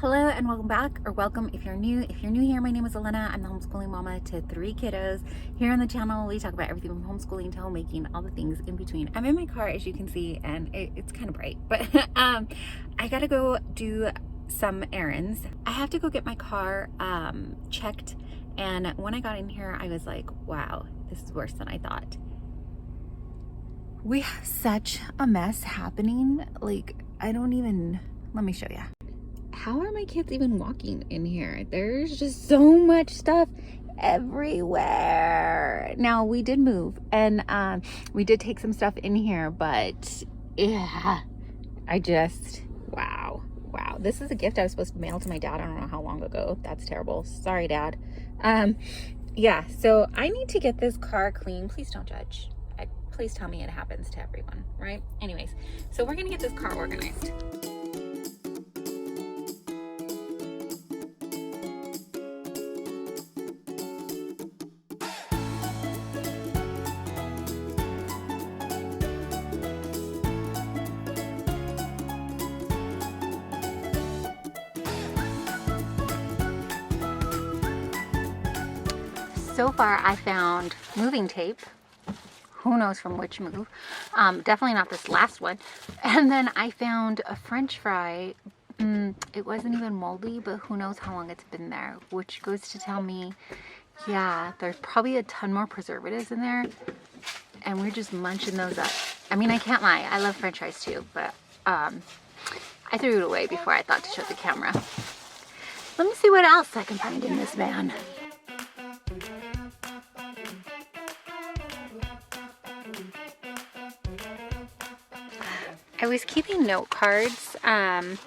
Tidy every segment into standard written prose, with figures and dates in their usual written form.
Hello and welcome back, or welcome if you're new. If you're new here, my name is Elena. I'm the homeschooling mama to 3 kiddos. Here on the channel, we talk about everything from homeschooling to homemaking, all the things in between. I'm in my car, as you can see, and it's kind of bright, but I gotta go do some errands. I have to go get my car checked, and when I got in here, I was like, wow, this is worse than I thought. We have such a mess happening. Like, I don't even, let me show you. How are my kids even walking in here? There's just so much stuff everywhere. Now, we did move and we did take some stuff in here, but yeah, wow. This is a gift I was supposed to mail to my dad. I don't know how long ago. That's terrible. Sorry, Dad. Yeah, so I need to get this car clean. Please don't judge. Please tell me it happens to everyone, right? Anyways, so we're gonna get this car organized. So far, I found moving tape. Who knows from which move? Definitely not this last one. And then I found a French fry. It wasn't even moldy, but who knows how long it's been there, which goes to tell me, yeah, there's probably a ton more preservatives in there, and we're just munching those up. I mean, I can't lie, I love French fries too, but I threw it away before I thought to show the camera. Let me see what else I can find in this van. I was keeping note cards and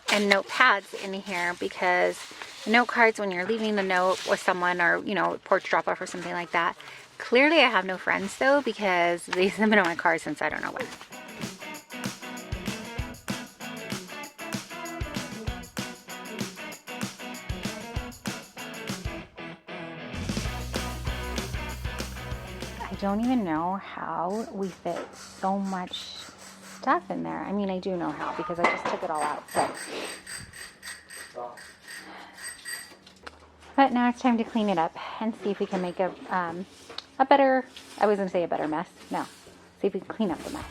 notepads in here because note cards, when you're leaving a note with someone, or porch drop off or something like that. Clearly I have no friends though, because these have been on my car since I don't know when. I don't even know how we fit so much stuff in there. I mean, I do know how, because I just took it all out. But now it's time to clean it up and see if we can make a better, I was going to say a better mess. No, see if we can clean up the mess.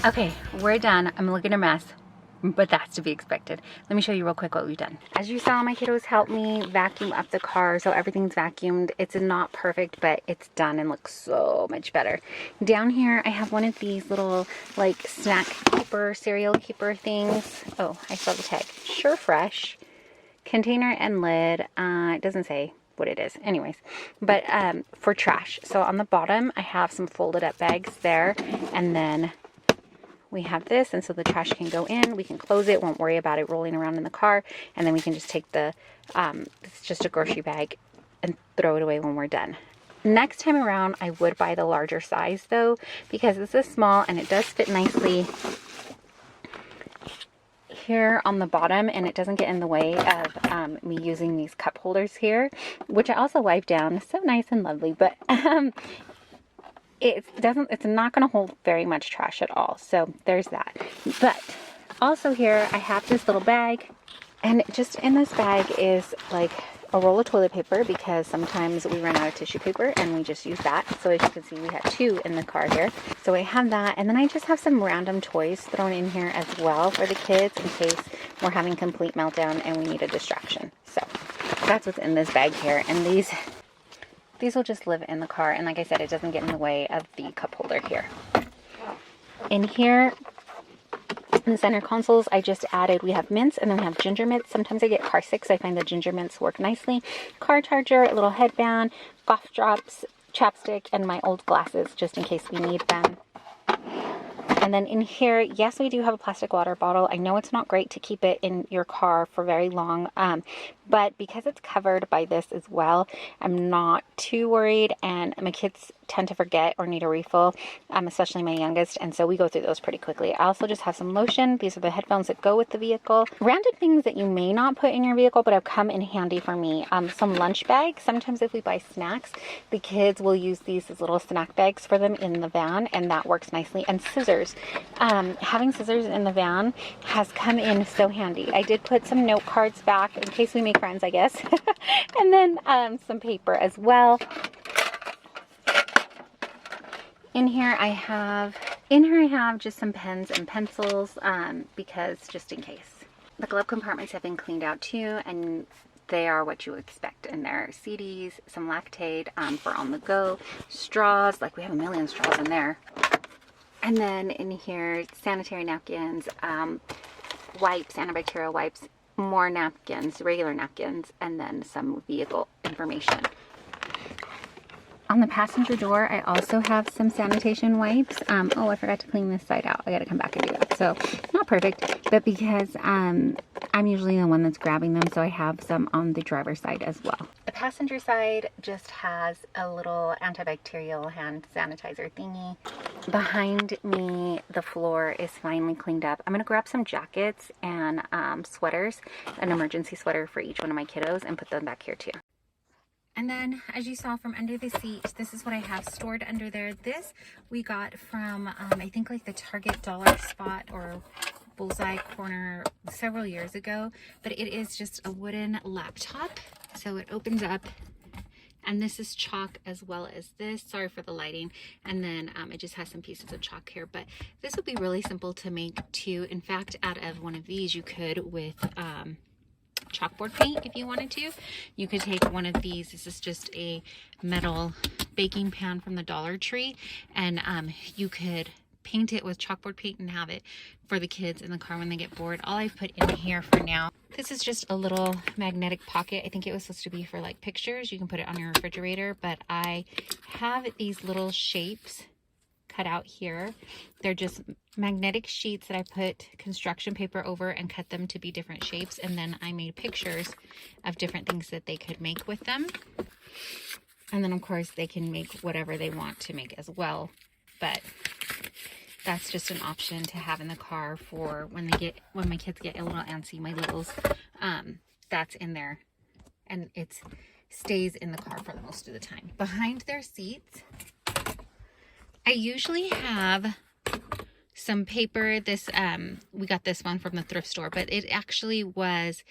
Okay, we're done. I'm looking a mess, but that's to be expected. Let me show you real quick what we've done. As you saw, my kiddos helped me vacuum up the car, so everything's vacuumed. It's not perfect, but it's done and looks so much better. Down here, I have one of these little like snack keeper, cereal keeper things. Oh, I saw the tag. Sure Fresh container and lid. It doesn't say what it is, anyways, but for trash. So on the bottom, I have some folded up bags there, and then we have this, and so the trash can go in. We can close it, won't worry about it rolling around in the car, and then we can just take the, it's just a grocery bag, and throw it away when we're done. Next time around, I would buy the larger size though, because this is small and it does fit nicely here on the bottom, and it doesn't get in the way of me using these cup holders here, which I also wipe down. So nice and lovely, but it's not going to hold very much trash at all. So there's that. But also here I have this little bag, and just in this bag is like a roll of toilet paper, because sometimes we run out of tissue paper and we just use that. So as you can see, we had 2 in the car here. So I have that, and then I just have some random toys thrown in here as well for the kids in case we're having complete meltdown and we need a distraction. So that's what's in this bag here, and these will just live in the car, and like I said, it doesn't get in the way of the cup holder here. In here, In the center consoles, I just added, we have mints and then we have ginger mints. Sometimes I get car sick, so I find the ginger mints work nicely. Car charger, a little headband, cough drops, chapstick, and my old glasses just in case we need them. And then in here, yes, we do have a plastic water bottle. I know it's not great to keep it in your car for very long, but because it's covered by this as well, I'm not too worried, and my kids tend to forget or need a refill, especially my youngest, and so we go through those pretty quickly. I also just have some lotion. These are the headphones that go with the vehicle. Random things that you may not put in your vehicle but have come in handy for me. Some lunch bags. Sometimes if we buy snacks, the kids will use these as little snack bags for them in the van, and that works nicely. And scissors. Having scissors in the van has come in so handy. I did put some note cards back in case we make friends, I guess. And then some paper as well. In here I have just some pens and pencils, because just in case. The glove compartments have been cleaned out too, and they are what you expect. And there are CDs, some Lactaid for on the go, straws, like we have a million straws in there. And then in here, sanitary napkins, wipes, antibacterial wipes, more napkins, regular napkins, and then some vehicle information. On the passenger door, I also have some sanitation wipes. Oh, I forgot to clean this side out. I gotta come back and do that. So, not perfect, but because I'm usually the one that's grabbing them, so I have some on the driver's side as well. The passenger side just has a little antibacterial hand sanitizer thingy. Behind me, the floor is finally cleaned up. I'm gonna grab some jackets and sweaters, an emergency sweater for each one of my kiddos, and put them back here too. And then, as you saw from under the seat, this is what I have stored under there. This we got from, I think like the Target dollar spot or bullseye corner several years ago. But it is just a wooden laptop. So it opens up. And this is chalk as well as this. Sorry for the lighting. And then it just has some pieces of chalk here. But this would be really simple to make too. In fact, out of one of these, you could with chalkboard paint if you wanted to. You could take one of these. This is just a metal baking pan from the Dollar Tree, and you could paint it with chalkboard paint and have it for the kids in the car when they get bored. All I've put in here for now, this is just a little magnetic pocket. I think it was supposed to be for like pictures. You can put it on your refrigerator, but I have these little shapes cut out here. They're just magnetic sheets that I put construction paper over and cut them to be different shapes, and then I made pictures of different things that they could make with them. And then of course they can make whatever they want to make as well, but that's just an option to have in the car for when my kids get a little antsy, my littles. That's in there, and it stays in the car for the most of the time. Behind their seats, I usually have some paper. This we got this one from the thrift store, but it actually was,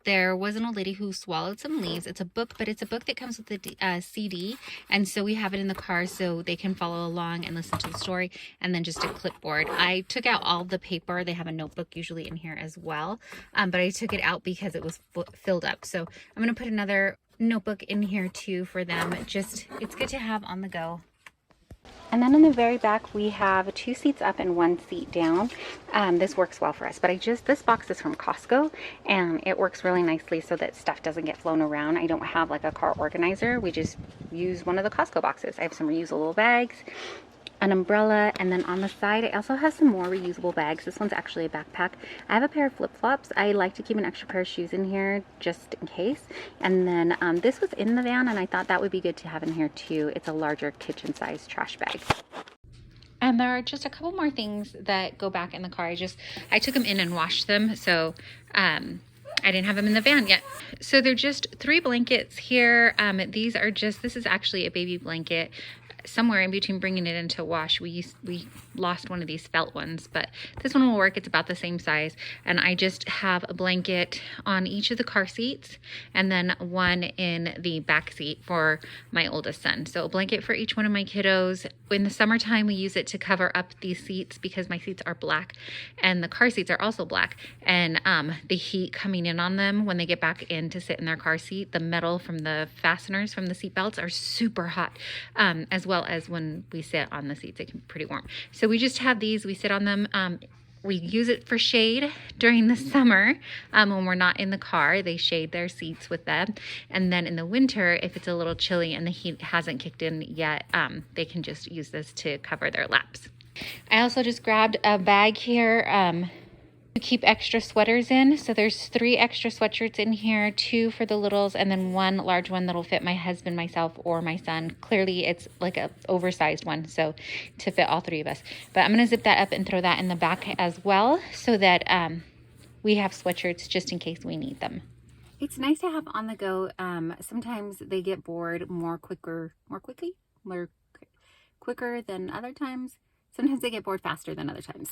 there was an old lady who swallowed some leaves. It's a book, but it's a book that comes with the CD, and so we have it in the car so they can follow along and listen to the story. And then just a clipboard. I took out all the paper. They have a notebook usually in here as well, but I took it out because it was filled up. So I'm gonna put another notebook in here too for them. Just, it's good to have on the go. And then in the very back, we have 2 seats up and 1 seat down. This works well for us, but this box is from Costco, and it works really nicely so that stuff doesn't get flown around. I don't have like a car organizer. We just use one of the Costco boxes. I have some reusable bags, an umbrella, and then on the side I also have some more reusable bags. This one's actually a backpack. I have a pair of flip-flops. I like to keep an extra pair of shoes in here just in case. And then this was in the van, and I thought that would be good to have in here too. It's a larger kitchen size trash bag. And there are just a couple more things that go back in the car. I took them in and washed them, so I didn't have them in the van yet. So they're just 3 blankets here. This is actually a baby blanket. Somewhere in between bringing it into wash, we lost one of these felt ones, but this one will work. It's about the same size, and I just have a blanket on each of the car seats and then one in the back seat for my oldest son. So a blanket for each one of my kiddos. In the summertime, we use it to cover up these seats because my seats are black and the car seats are also black, and the heat coming in on them when they get back in to sit in their car seat, the metal from the fasteners from the seat belts are super hot, as well as when we sit on the seats, it can be pretty warm. So we just have these, we sit on them We use it for shade during the summer when we're not in the car. They shade their seats with them. And then in the winter, if it's a little chilly and the heat hasn't kicked in yet, they can just use this to cover their laps. I also just grabbed a bag here to keep extra sweaters in. So there's 3 extra sweatshirts in here, 2 for the littles, and then 1 large one that'll fit my husband, myself, or my son. Clearly it's like a oversized one, so to fit all 3 of us. But I'm gonna zip that up and throw that in the back as well, so that we have sweatshirts just in case we need them. It's nice to have on the go. Sometimes they get bored quicker than other times. Sometimes they get bored faster than other times.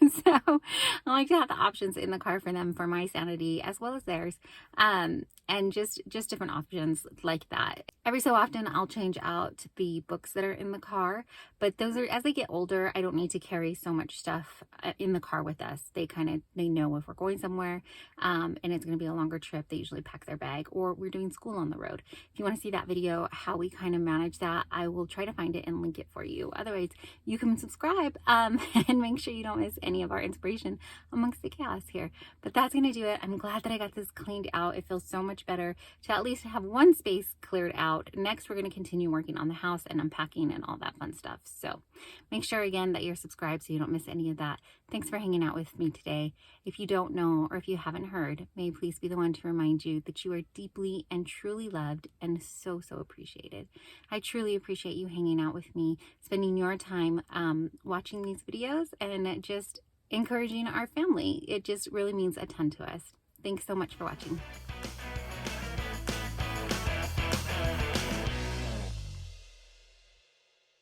So I like to have the options in the car for them, for my sanity as well as theirs, and just different options like that. Every so often I'll change out the books that are in the car, but those are, as they get older, I don't need to carry so much stuff in the car with us. They know if we're going somewhere and it's going to be a longer trip, they usually pack their bag, or we're doing school on the road. If you want to see that video, how we kind of manage that, I will try to find it and link it for you. Otherwise, you can subscribe and make sure you don't miss any of our inspiration amongst the chaos here. But that's gonna do it. I'm glad that I got this cleaned out. It feels so much better to at least have one space cleared out. Next, we're gonna continue working on the house and unpacking and all that fun stuff. So make sure again that you're subscribed so you don't miss any of that. Thanks for hanging out with me today. If you don't know, or if you haven't heard, may I please be the one to remind you that you are deeply and truly loved and so appreciated. I truly appreciate you hanging out with me, spending your time watching these videos and just encouraging our family. It just really means a ton to us. Thanks so much for watching.